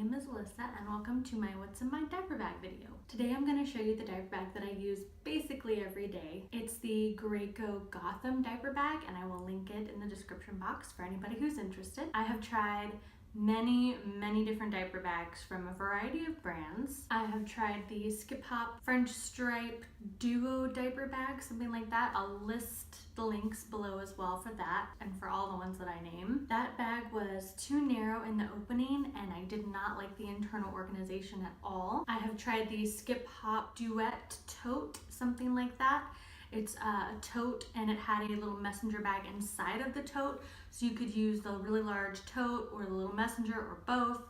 name is Alyssa and welcome to my What's in My Diaper Bag video. Today I'm going to show you the diaper bag that I use basically every day. It's the Graco Gotham Diaper Bag and I will link it in the description box for anybody who's interested. I have tried many different diaper bags from a variety of brands. I have tried the Zip-Top French stripe duo diaper bag, something like that. I'll list the links below as well for that and for all the ones that I name. That bag was too narrow in the opening and I did not like the internal organization at all. I have tried the Zip-Top Duet Tote, something like that. It's a tote and it had a little messenger bag inside of the tote, so you could use the really large tote or the little messenger or both.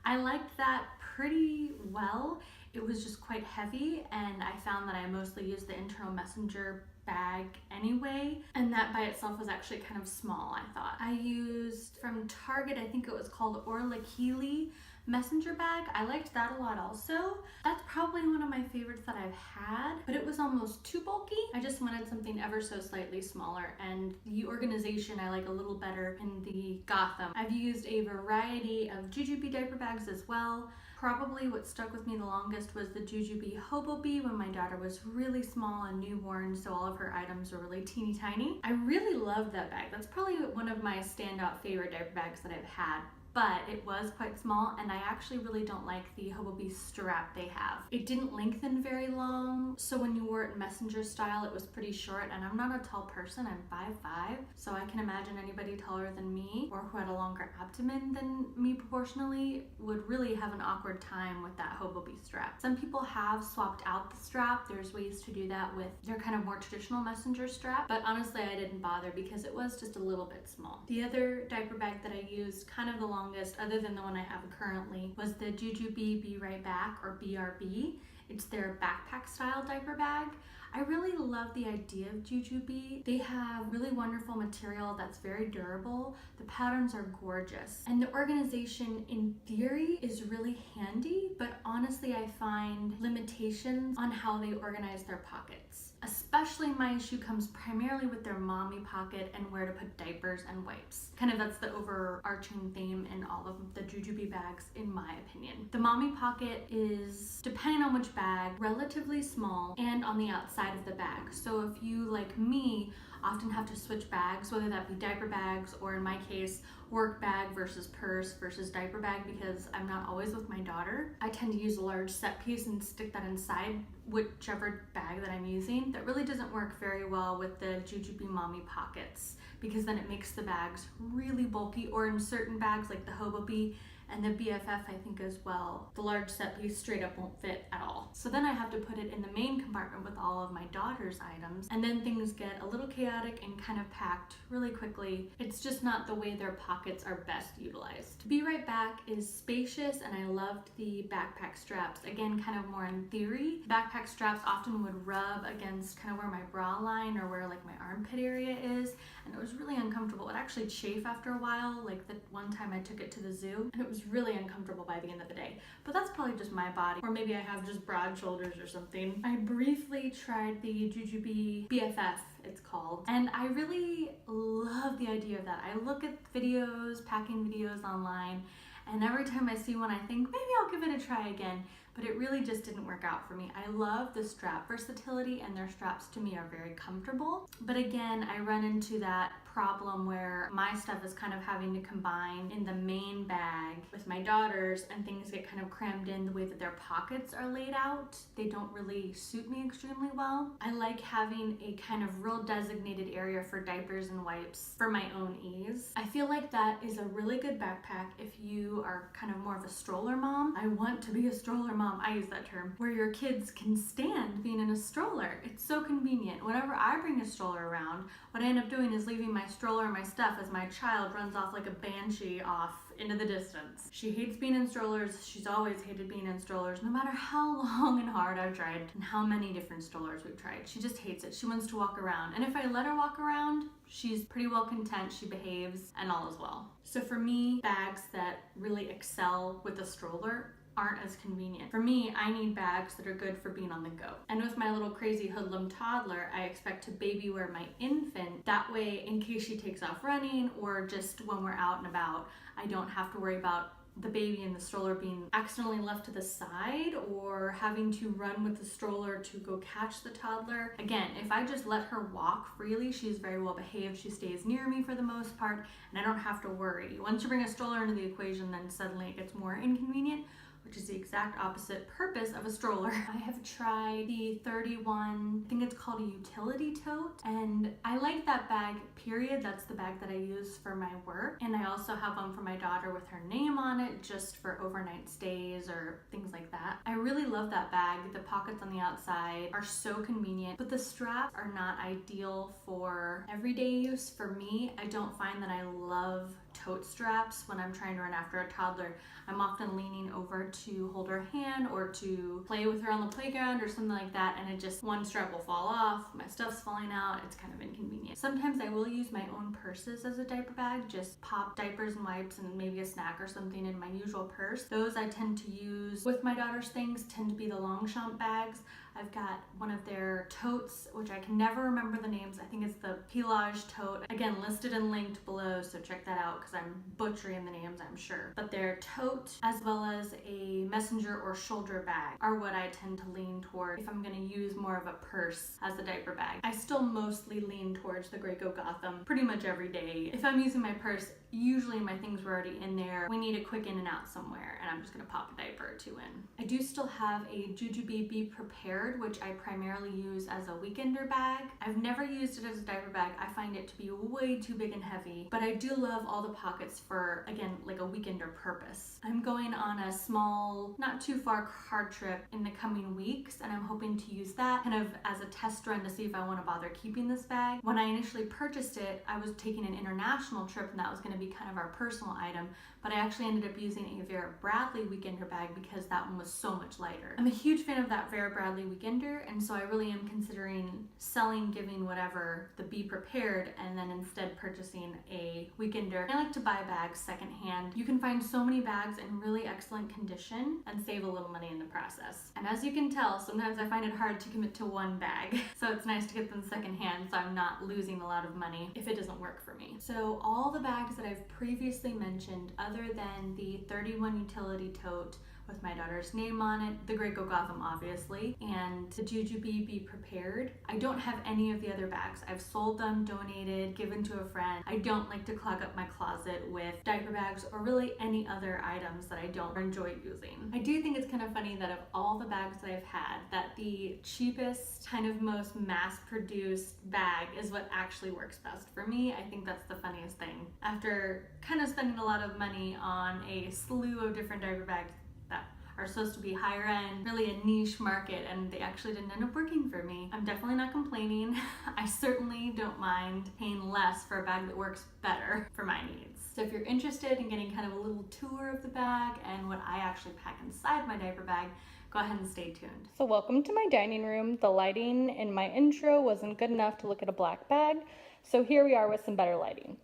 I liked that pretty well. It was just quite heavy and I found that I mostly used the internal messenger bag anyway, and that by itself was actually kind of small, I thought. I used from Target, I think it was called Orla Kiely messenger bag. I liked that a lot also. That's probably one of my favorites that I've had, but it was almost too bulky. I just wanted something ever so slightly smaller, and the organization I like a little better in the Gotham. I've used a variety of Jujube diaper bags as well. Probably what stuck with me the longest was the Jujube Hobobe when my daughter was really small and newborn, so all of her items were really teeny tiny. I really loved that bag. That's probably one of my standout favorite diaper bags that I've had, but it was quite small and I actually really don't like the Hobobe strap they have. It didn't lengthen very long, so when you wore it in messenger style it was pretty short, and I'm not a tall person, I'm 5'5", so I can imagine anybody taller than me or who had a longer abdomen than me proportionally would really have an awkward time with that Hobobe strap. Some people have swapped out the strap. There's ways to do that with their kind of more traditional messenger strap, but honestly I didn't bother because it was just a little bit small. The other diaper bag that I used kind of the longest, other than the one I have currently, was the Jujube Be Right Back, or BRB. It's their backpack style diaper bag. I really love the idea of Jujube. They have really wonderful material that's very durable. The patterns are gorgeous. And the organization in theory is really handy, but honestly I find limitations on how they organize their pockets. Especially my issue comes primarily with their mommy pocket and where to put diapers and wipes. Kind of that's the overarching theme in all of the Jujube bags in my opinion. The mommy pocket is, depending on which bag, relatively small and on the outside of the bag. So if you, like me, often have to switch bags, whether that be diaper bags or in my case, work bag versus purse versus diaper bag, because I'm not always with my daughter, I tend to use a large set piece and stick that inside whichever bag that I'm using. That really doesn't work very well with the Jujube mommy pockets, because then it makes the bags really bulky, or in certain bags like the Hobobe and the BFF I think as well, the large set piece straight up won't fit at all. So then I have to put it in the main compartment with all of my daughter's items, and then things get a little chaotic and kind of packed really quickly. It's just not the way their pockets are best utilized. Be Right Back is spacious and I loved the backpack straps. Again, kind of more in theory. Backpack straps often would rub against kind of where my bra line or where like my armpit area is, and it was really uncomfortable. It actually chafed after a while, like the one time I took it to the zoo, and it was really uncomfortable by the end of the day. But that's probably just my body, or maybe I have just broad shoulders or something. I briefly tried the Jujube BFF, it's called, and I really love the idea of that. I look at videos, packing videos online, and every time I see one I think maybe I'll give it a try again, but it really just didn't work out for me. I love the strap versatility and their straps to me are very comfortable, but again I run into that problem where my stuff is kind of having to combine in the main bag with my daughter's, and things get kind of crammed in the way that their pockets are laid out. They don't really suit me extremely well. I like having a kind of real designated area for diapers and wipes for my own ease. I feel like that is a really good backpack if you are kind of more of a stroller mom. I want to be a stroller mom, I use that term, where your kids can stand being in a stroller. It's so convenient. Whenever I bring a stroller around, what I end up doing is leaving my stroller and my stuff as my child runs off like a banshee off into the distance. She hates being in strollers. She's always hated being in strollers, no matter how long and hard I've tried and how many different strollers we've tried. She just hates it. She wants to walk around, and if I let her walk around, she's pretty well content, she behaves, and all is well. So for me, bags that really excel with a stroller aren't as convenient. For me, I need bags that are good for being on the go. And with my little crazy hoodlum toddler, I expect to baby wear my infant. That way, in case she takes off running or just when we're out and about, I don't have to worry about the baby in the stroller being accidentally left to the side or having to run with the stroller to go catch the toddler. Again, if I just let her walk freely, she's very well behaved. She stays near me for the most part, and I don't have to worry. Once you bring a stroller into the equation, then suddenly it gets more inconvenient, which is the exact opposite purpose of a stroller. I have tried the 31, I think it's called a utility tote, and I like that bag, period. That's the bag that I use for my work. And I also have one for my daughter with her name on it, just for overnight stays or things like that. I really love that bag. The pockets on the outside are so convenient, but the straps are not ideal for everyday use. For me, I don't find that I love tote straps when I'm trying to run after a toddler. I'm often leaning over to hold her hand or to play with her on the playground or something like that, and it just, one strap will fall off, my stuff's falling out, it's kind of inconvenient. Sometimes I will use my own purses as a diaper bag, just pop diapers and wipes and maybe a snack or something in my usual purse. Those I tend to use with my daughter's things tend to be the Longchamp bags. I've got one of their totes, which I can never remember the names. I think it's the Pelage tote. Again, listed and linked below, so check that out because I'm butchering the names, I'm sure. But their tote, as well as a messenger or shoulder bag, are what I tend to lean toward if I'm gonna use more of a purse as a diaper bag. I still mostly lean towards the Graco Gotham pretty much every day. If I'm using my purse, usually my things were already in there. We need a quick in and out somewhere, and I'm just gonna pop a diaper or two in. I do still have a Jujube Be Prepared, which I primarily use as a weekender bag. I've never used it as a diaper bag. I find it to be way too big and heavy, but I do love all the pockets for, again, like a weekender purpose. I'm going on a small, not too far car trip in the coming weeks, and I'm hoping to use that kind of as a test run to see if I want to bother keeping this bag. When I initially purchased it, I was taking an international trip, and that was going to be kind of our personal item, but I actually ended up using a Vera Bradley weekender bag because that one was so much lighter. I'm a huge fan of that Vera Bradley weekender, and so I really am considering selling, giving whatever, the Be Prepared, and then instead purchasing a weekender. I like to buy bags secondhand. You can find so many bags in really excellent condition and save a little money in the process. And as you can tell, sometimes I find it hard to commit to one bag, so it's nice to get them secondhand so I'm not losing a lot of money if it doesn't work for me. So all the bags that I've previously mentioned, other than the 31 utility tote with my daughter's name on it, the Graco Gotham obviously, and the Jujube Be Prepared, I don't have any of the other bags. I've sold them, donated, given to a friend. I don't like to clog up my closet with diaper bags or really any other items that I don't enjoy using. I do think it's kind of funny that of all the bags that I've had, that the cheapest, kind of most mass-produced bag is what actually works best for me. I think that's the funniest thing. After kind of spending a lot of money on a slew of different diaper bags that are supposed to be higher end, really a niche market, and they actually didn't end up working for me. I'm definitely not complaining. I certainly don't mind paying less for a bag that works better for my needs. So if you're interested in getting kind of a little tour of the bag and what I actually pack inside my diaper bag, go ahead and stay tuned. So welcome to my dining room. The lighting in my intro wasn't good enough to look at a black bag, so here we are with some better lighting.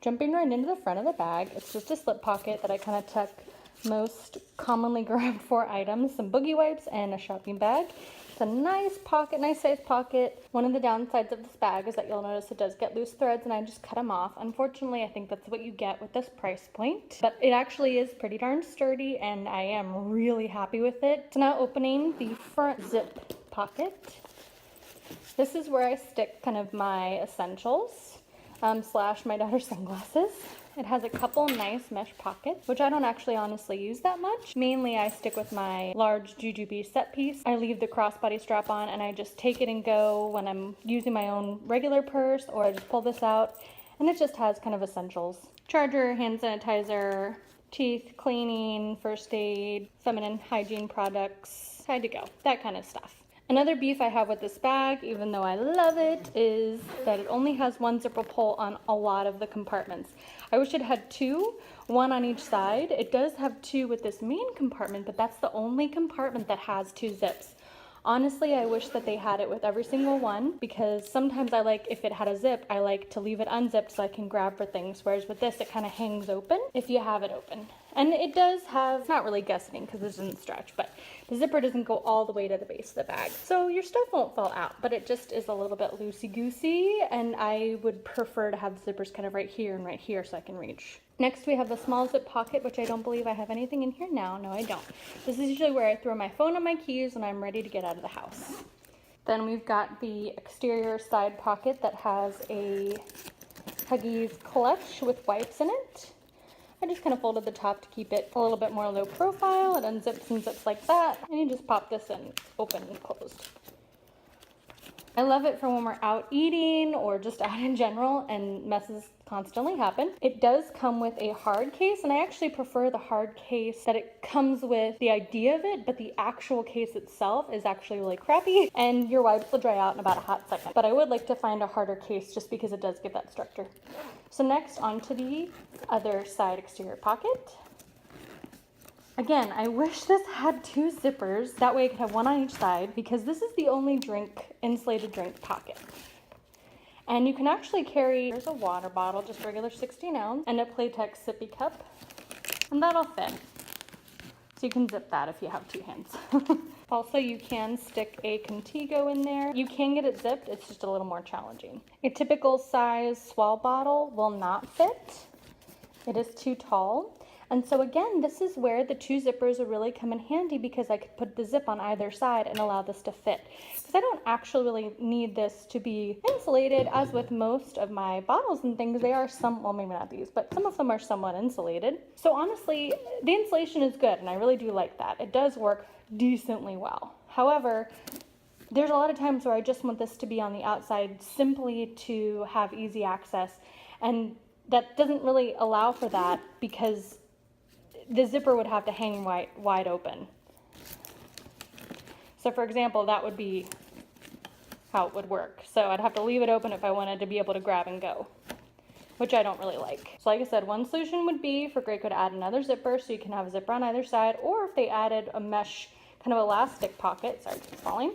Jumping right into the front of the bag, it's just a slip pocket that I kind of tuck most commonly grabbed for items, some boogie wipes and a shopping bag. It's a nice pocket, nice size pocket. One of the downsides of this bag is that you'll notice it does get loose threads, and I just cut them off. Unfortunately, I think that's what you get with this price point, but it actually is pretty darn sturdy and I am really happy with it. So now opening the front zip pocket. This is where I stick kind of my essentials, slash my daughter's sunglasses. It has a couple nice mesh pockets, which I don't actually honestly use that much. Mainly I stick with my large Jujube set piece. I leave the crossbody strap on and I just take it and go when I'm using my own regular purse, or I just pull this out and it just has kind of essentials. Charger, hand sanitizer, teeth cleaning, first aid, feminine hygiene products, tied to go, that kind of stuff. Another beef I have with this bag, even though I love it, is that it only has one zipper pull on a lot of the compartments. I wish it had two, one on each side. It does have two with this main compartment, but that's the only compartment that has two zips. Honestly, I wish that they had it with every single one, because sometimes I like, if it had a zip, I like to leave it unzipped so I can grab for things, whereas with this, it kind of hangs open if you have it open. And it does have, it's not really gusseting because it doesn't stretch, but the zipper doesn't go all the way to the base of the bag. So your stuff won't fall out, but it just is a little bit loosey-goosey, and I would prefer to have the zippers kind of right here and right here so I can reach. Next we have the small zip pocket, which I don't believe I have anything in here now. No, I don't. This is usually where I throw my phone and my keys when I'm ready to get out of the house. Then we've got the exterior side pocket that has a Huggies clutch with wipes in it. I just kind of folded the top to keep it a little bit more low profile. It unzips and zips like that, and you just pop this in, open and closed. I love it for when we're out eating or just out in general and messes constantly happen. It does come with a hard case, and I actually prefer the hard case that it comes with the idea of it, but the actual case itself is actually really crappy, and your wipes will dry out in about a hot second. But I would like to find a harder case just because it does give that structure. So next, onto the other side exterior pocket. Again, I wish this had 2 zippers. That way I could have one on each side, because this is the only insulated drink pocket. And you can actually carry, here's a water bottle, just regular 16 ounce, and a Playtex sippy cup, and that'll fit. So you can zip that if you have 2 hands. Also, you can stick a Contigo in there. You can get it zipped, it's just a little more challenging. A typical size swell bottle will not fit. It is too tall. And so again, this is where the 2 zippers would really come in handy, because I could put the zip on either side and allow this to fit. Because I don't actually really need this to be insulated, as with most of my bottles and things. They are well, maybe not these, but some of them are somewhat insulated. So honestly, the insulation is good, and I really do like that. It does work decently well. However, there's a lot of times where I just want this to be on the outside simply to have easy access, and that doesn't really allow for that, because the zipper would have to hang wide open. So for example, that would be how it would work. So I'd have to leave it open if I wanted to be able to grab and go, which I don't really like. So like I said, one solution would be for Graco to add another zipper so you can have a zipper on either side, or if they added a mesh kind of elastic pocket, sorry, it's falling,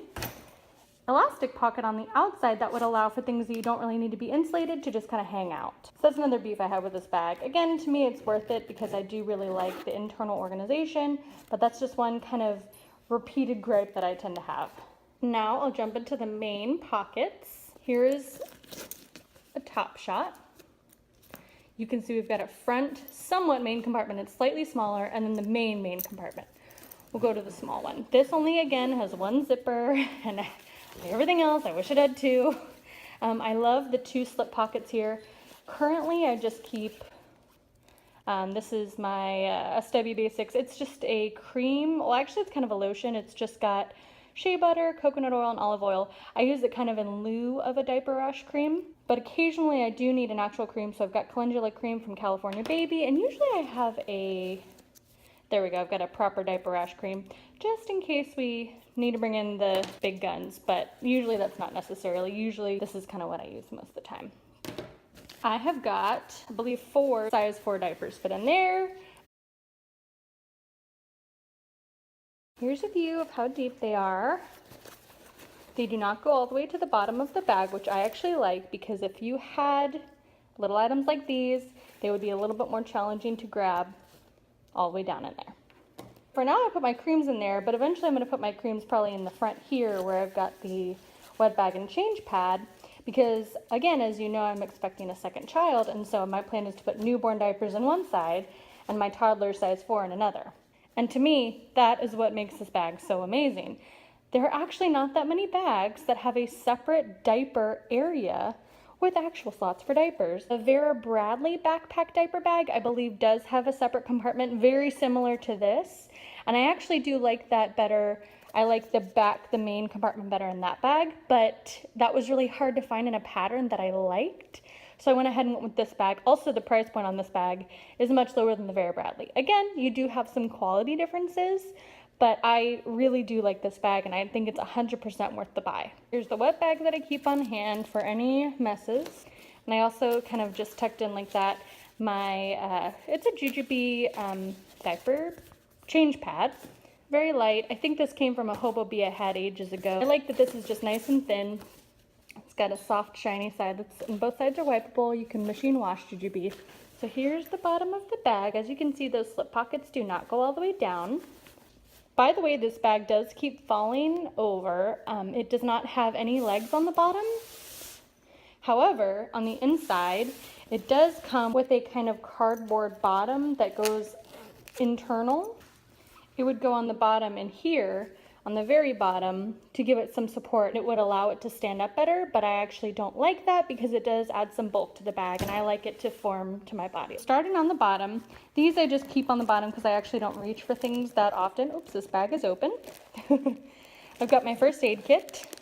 elastic pocket on the outside that would allow for things that you don't really need to be insulated to just kind of hang out. So that's another beef I have with this bag. Again, to me it's worth it because I do really like the internal organization, but that's just one kind of repeated gripe that I tend to have. Now I'll jump into the main pockets. Here's a top shot. You can see we've got a front, somewhat main compartment. It's slightly smaller, and then the main compartment. We'll go to the small one. This only, again, has 1 zipper, and everything else, I wish it had 2. I love the 2 slip pockets here. Currently, I just keep, this is my SW Basics. It's just a cream, well actually it's kind of a lotion. It's just got shea butter, coconut oil, and olive oil. I use it kind of in lieu of a diaper rash cream, but occasionally I do need an actual cream, so I've got calendula cream from California Baby, and usually I have there we go, I've got a proper diaper rash cream, just in case we need to bring in the big guns, but usually that's not necessarily. Usually this is kind of what I use most of the time. I have got, I believe, 4 size 4 diapers fit in there. Here's a view of how deep they are. They do not go all the way to the bottom of the bag, which I actually like, because if you had little items like these, they would be a little bit more challenging to grab all the way down in there. For now I put my creams in there, but eventually I'm going to put my creams probably in the front here where I've got the wet bag and change pad, because again, as you know, I'm expecting a second child, and so my plan is to put newborn diapers in one side and my toddler size 4 in another. And to me, that is what makes this bag so amazing. There are actually not that many bags that have a separate diaper area with actual slots for diapers. The Vera Bradley backpack diaper bag, I believe, does have a separate compartment very similar to this, and I actually do like that better. I like the main compartment better in that bag, but that was really hard to find in a pattern that I liked, so I went ahead and went with this bag. Also, the price point on this bag is much lower than the Vera Bradley. Again, you do have some quality differences, but I really do like this bag, and I think it's 100% worth the buy. Here's the wet bag that I keep on hand for any messes. And I also kind of just tucked in like that my, it's a Jujube diaper change pad. Very light. I think this came from a Hobobe I had ages ago. I like that this is just nice and thin. It's got a soft, shiny side, and both sides are wipeable. You can machine wash Jujube. So here's the bottom of the bag. As you can see, those slip pockets do not go all the way down. By the way, this bag does keep falling over. It does not have any legs on the bottom. However, on the inside, it does come with a kind of cardboard bottom that goes internal. It would go on the bottom and here, on the very bottom, to give it some support. It would allow it to stand up better, but I actually don't like that because it does add some bulk to the bag and I like it to form to my body. Starting on the bottom, these I just keep on the bottom because I actually don't reach for things that often. Oops, this bag is open. I've got my first aid kit.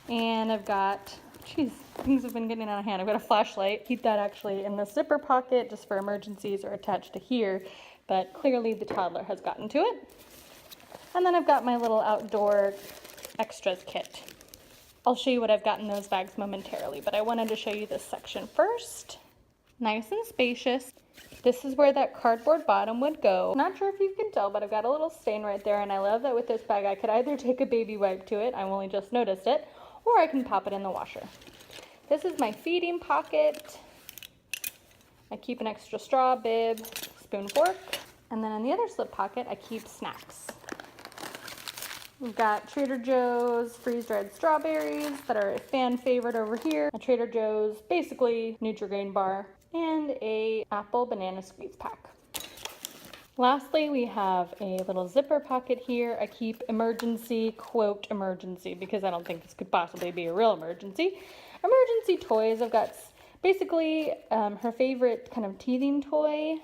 And I've got, geez, things have been getting out of hand. I've got a flashlight. Keep that actually in the zipper pocket just for emergencies or attached to here. But clearly the toddler has gotten to it. And then I've got my little outdoor extras kit. I'll show you what I've got in those bags momentarily, but I wanted to show you this section first. Nice and spacious. This is where that cardboard bottom would go. Not sure if you can tell, but I've got a little stain right there, and I love that with this bag I could either take a baby wipe to it, I only just noticed it, or I can pop it in the washer. This is my feeding pocket. I keep an extra straw, bib, spoon, fork, and then in the other slip pocket I keep snacks. We've got Trader Joe's freeze-dried strawberries that are a fan favorite over here, a Trader Joe's basically Nutri-Grain bar, and a apple banana squeeze pack. Lastly, we have a little zipper pocket here. I keep emergency, quote emergency, because I don't think this could possibly be a real emergency. Emergency toys. I've got basically her favorite kind of teething toy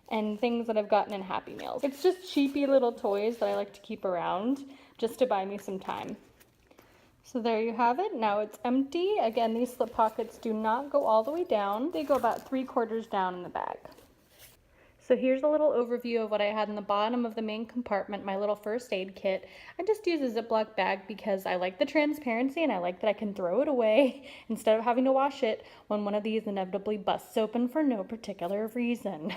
and things that I've gotten in Happy Meals. It's just cheapy little toys that I like to keep around just to buy me some time. So there you have it. Now it's empty. Again, these slip pockets do not go all the way down. They go about 3/4 down in the bag. So here's a little overview of what I had in the bottom of the main compartment, my little first aid kit. I just use a Ziploc bag because I like the transparency and I like that I can throw it away instead of having to wash it when one of these inevitably busts open for no particular reason.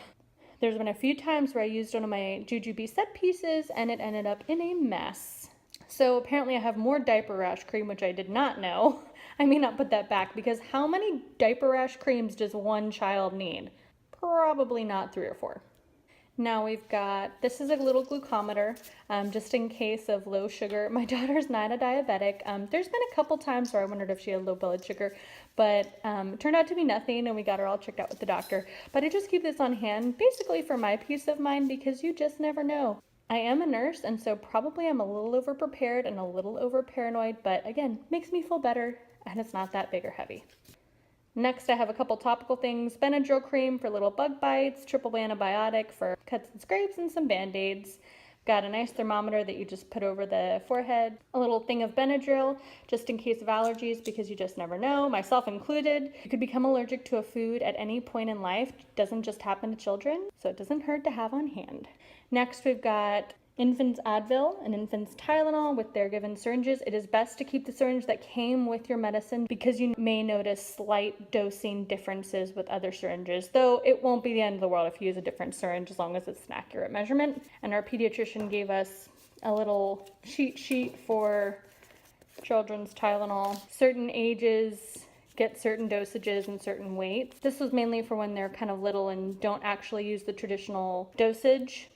There's been a few times where I used one of my Jujube set pieces and it ended up in a mess. So apparently I have more diaper rash cream, which I did not know. I may not put that back because how many diaper rash creams does one child need? Probably not 3 or 4. Now we've got, this is a little glucometer, just in case of low sugar. My daughter's not a diabetic. There's been a couple times where I wondered if she had low blood sugar, but it turned out to be nothing and we got her all checked out with the doctor. But I just keep this on hand basically for my peace of mind because you just never know. I am a nurse and so probably I'm a little over prepared and a little over paranoid, but again, makes me feel better and it's not that big or heavy. Next, I have a couple topical things, Benadryl cream for little bug bites, triple antibiotic for cuts and scrapes, and some Band-Aids. Got a nice thermometer that you just put over the forehead, a little thing of Benadryl just in case of allergies because you just never know, myself included. You could become allergic to a food at any point in life. It doesn't just happen to children, so it doesn't hurt to have on hand. Next, we've got infants Advil and infants Tylenol with their given syringes. It is best to keep the syringe that came with your medicine because you may notice slight dosing differences with other syringes, though it won't be the end of the world if you use a different syringe as long as it's an accurate measurement. And our pediatrician gave us a little cheat sheet for children's Tylenol. Certain ages get certain dosages and certain weights. This was mainly for when they're kind of little and don't actually use the traditional dosage.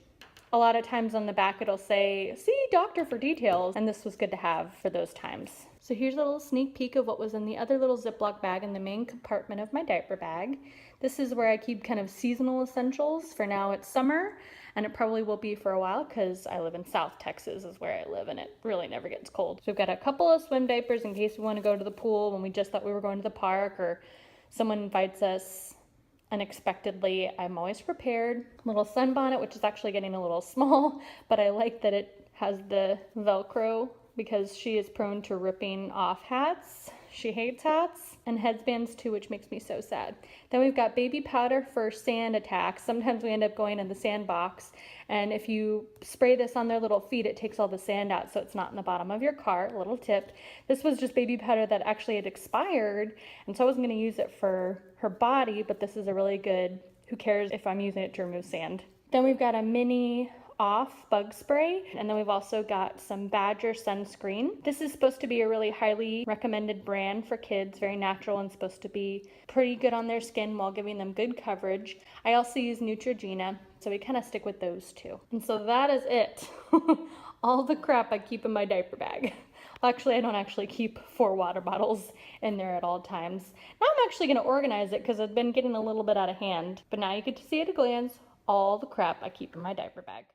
A lot of times on the back it'll say, see doctor for details, and this was good to have for those times. So here's a little sneak peek of what was in the other little Ziploc bag in the main compartment of my diaper bag. This is where I keep kind of seasonal essentials. For now it's summer, and it probably will be for a while because I live in South Texas is where I live, and it really never gets cold. So we've got a couple of swim diapers in case we want to go to the pool when we just thought we were going to the park, or someone invites us unexpectedly. I'm always prepared. Little sunbonnet, which is actually getting a little small, but I like that it has the Velcro because she is prone to ripping off hats. She hates hats, and headbands too, which makes me so sad. Then we've got baby powder for sand attacks. Sometimes we end up going in the sandbox, and if you spray this on their little feet, it takes all the sand out so it's not in the bottom of your car. Little tip. This was just baby powder that actually had expired, and so I wasn't going to use it for her body, but this is a really good, who cares if I'm using it to remove sand. Then we've got a mini Off bug spray, and then we've also got some Badger sunscreen. This is supposed to be a really highly recommended brand for kids, very natural and supposed to be pretty good on their skin while giving them good coverage. I also use Neutrogena, so we kind of stick with those two. And so that is it. All the crap I keep in my diaper bag. Well, actually, I don't actually keep 4 water bottles in there at all times. Now I'm actually going to organize it because it's been getting a little bit out of hand. But now you get to see at a glance all the crap I keep in my diaper bag.